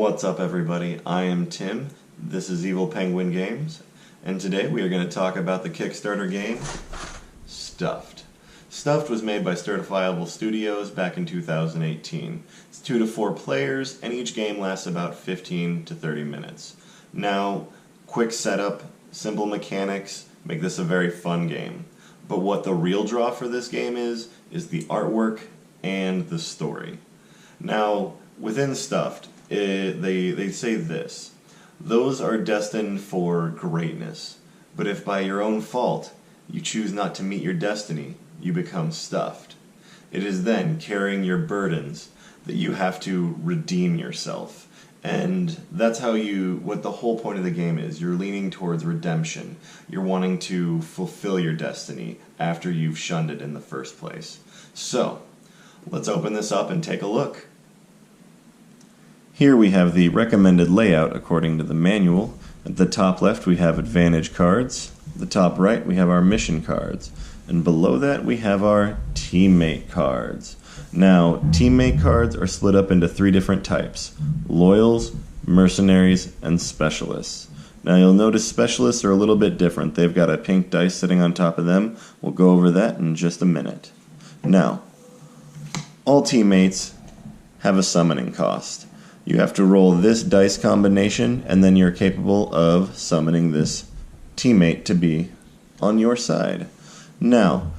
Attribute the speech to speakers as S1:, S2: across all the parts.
S1: What's up, everybody? I am Tim. This is Evil Penguin Games, and today we are going to talk about the Kickstarter game, Stuffed. Stuffed was made by Certifiable Studios back in 2018. It's 2 to 4 players, and each game lasts about 15 to 30 minutes. Now, quick setup, simple mechanics, make this a very fun game. But what the real draw for this game is the artwork and the story. Now, within Stuffed, they say this: those are destined for greatness, but if by your own fault you choose not to meet your destiny, you become stuffed. It is then carrying your burdens that you have to redeem yourself. And that's what the whole point of the game is. You're leaning towards redemption. You're wanting to fulfill your destiny after you've shunned it in the first place. So, let's open this up and take a look. Here we have the recommended layout according to the manual. At the top left we have advantage cards. At the top right we have our mission cards. And below that we have our teammate cards. Now, teammate cards are split up into 3 different types: loyals, mercenaries, and specialists. Now you'll notice specialists are a little bit different. They've got a pink dice sitting on top of them. We'll go over that in just a minute. Now, all teammates have a summoning cost. You have to roll this dice combination, and then you're capable of summoning this teammate to be on your side. Now,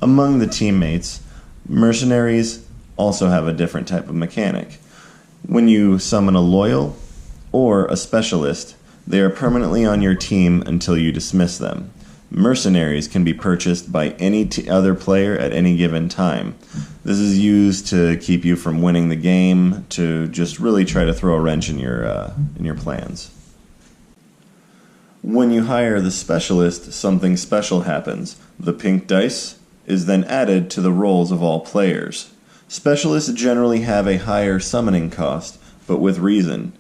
S1: among the teammates, mercenaries also have a different type of mechanic. When you summon a loyal or a specialist, they are permanently on your team until you dismiss them. Mercenaries can be purchased by any other player at any given time. This is used to keep you from winning the game, to just really try to throw a wrench in your plans. When you hire the specialist, something special happens. The pink dice is then added to the rolls of all players. Specialists generally have a higher summoning cost, but with reason.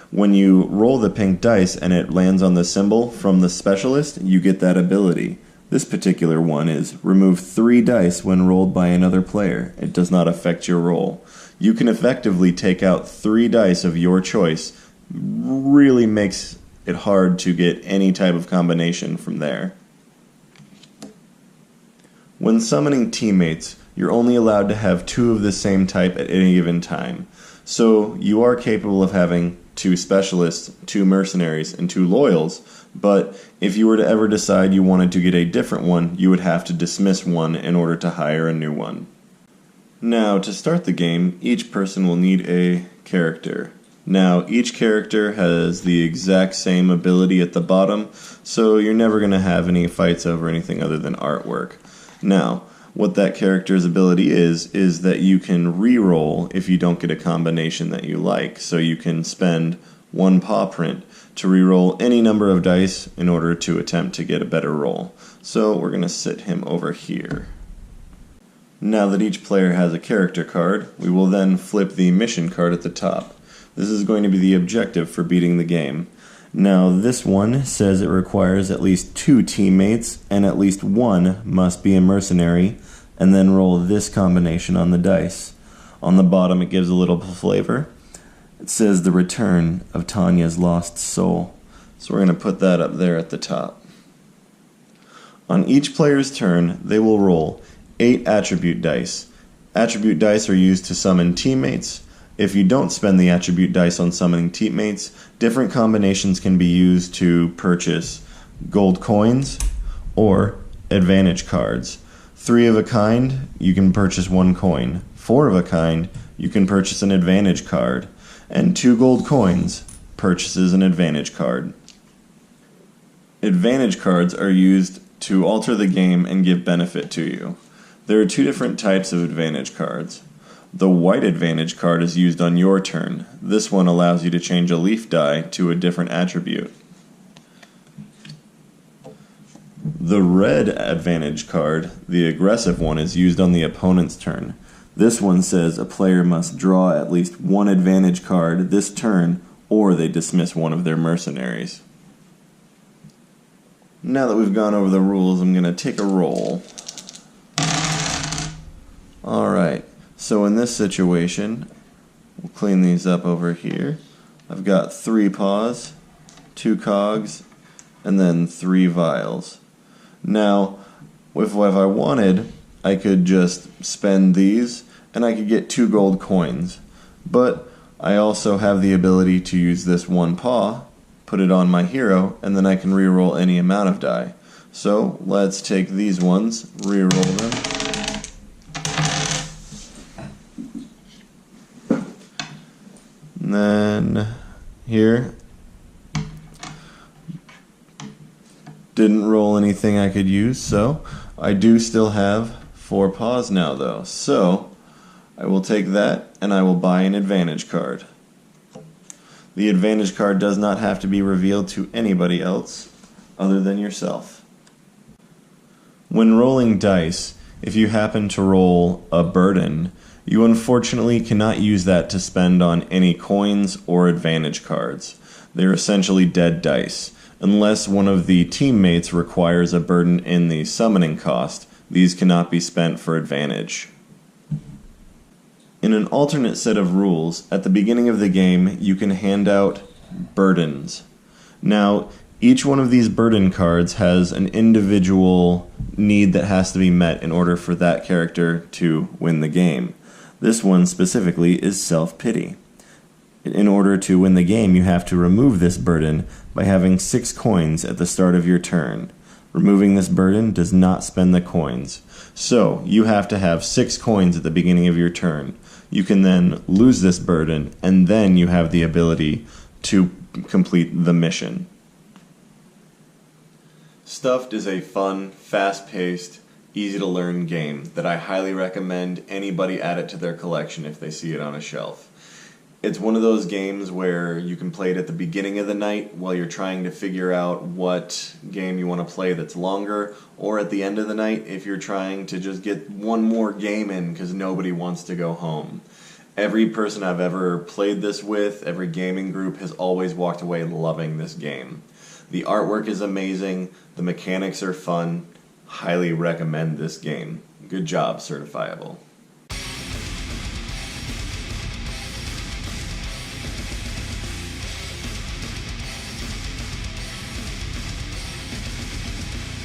S1: When you roll the pink dice and it lands on the symbol from the specialist, you get that ability. This particular one is remove 3 dice when rolled by another player. It does not affect your roll. You can effectively take out 3 dice of your choice. Really makes it hard to get any type of combination from there. When summoning teammates, you're only allowed to have 2 of the same type at any given time. So you are capable of having 2 specialists, 2 mercenaries, and 2 loyals, but if you were to ever decide you wanted to get a different one, you would have to dismiss one in order to hire a new one. Now, to start the game, each person will need a character. Now, each character has the exact same ability at the bottom, so you're never going to have any fights over anything other than artwork. Now, what that character's ability is that you can re-roll if you don't get a combination that you like. So you can spend 1 paw print to re-roll any number of dice in order to attempt to get a better roll. So we're going to sit him over here. Now that each player has a character card, we will then flip the mission card at the top. This is going to be the objective for beating the game. Now, this one says it requires at least 2 teammates, and at least 1 must be a mercenary, and then roll this combination on the dice. On the bottom, it gives a little flavor. It says the return of Tanya's lost soul. So we're going to put that up there at the top. On each player's turn, they will roll 8 attribute dice. Attribute dice are used to summon teammates. If you don't spend the attribute dice on summoning teammates, different combinations can be used to purchase gold coins or advantage cards. 3 of a kind, you can purchase 1 coin. 4 of a kind, you can purchase an advantage card. And 2 gold coins purchases an advantage card. Advantage cards are used to alter the game and give benefit to you. There are 2 different types of advantage cards. The white advantage card is used on your turn. This one allows you to change a leaf die to a different attribute. The red advantage card, the aggressive one, is used on the opponent's turn. This one says a player must draw at least 1 advantage card this turn, or they dismiss one of their mercenaries. Now that we've gone over the rules, I'm going to take a roll. Alright. So in this situation, we'll clean these up over here. I've got 3 paws, 2 cogs, and then 3 vials. Now, if I wanted, I could just spend these and I could get 2 gold coins. But I also have the ability to use this 1 paw, put it on my hero, and then I can reroll any amount of die. So let's take these ones, reroll them. And then here, didn't roll anything I could use, so I do still have 4 paws now though. So I will take that and I will buy an advantage card. The advantage card does not have to be revealed to anybody else other than yourself. When rolling dice, if you happen to roll a burden, you unfortunately cannot use that to spend on any coins or advantage cards. They're essentially dead dice. Unless one of the teammates requires a burden in the summoning cost, these cannot be spent for advantage. In an alternate set of rules, at the beginning of the game, you can hand out burdens. Now, each one of these burden cards has an individual need that has to be met in order for that character to win the game. This one specifically is self-pity. In order to win the game, you have to remove this burden by having 6 coins at the start of your turn. Removing this burden does not spend the coins. So, you have to have 6 coins at the beginning of your turn. You can then lose this burden, and then you have the ability to complete the mission. Stuffed is a fun, fast-paced, easy-to-learn game that I highly recommend anybody add it to their collection if they see it on a shelf. It's one of those games where you can play it at the beginning of the night while you're trying to figure out what game you want to play that's longer, or at the end of the night if you're trying to just get one more game in because nobody wants to go home. Every person I've ever played this with, every gaming group, has always walked away loving this game. The artwork is amazing, the mechanics are fun. Highly recommend this game. Good job, Certifiable.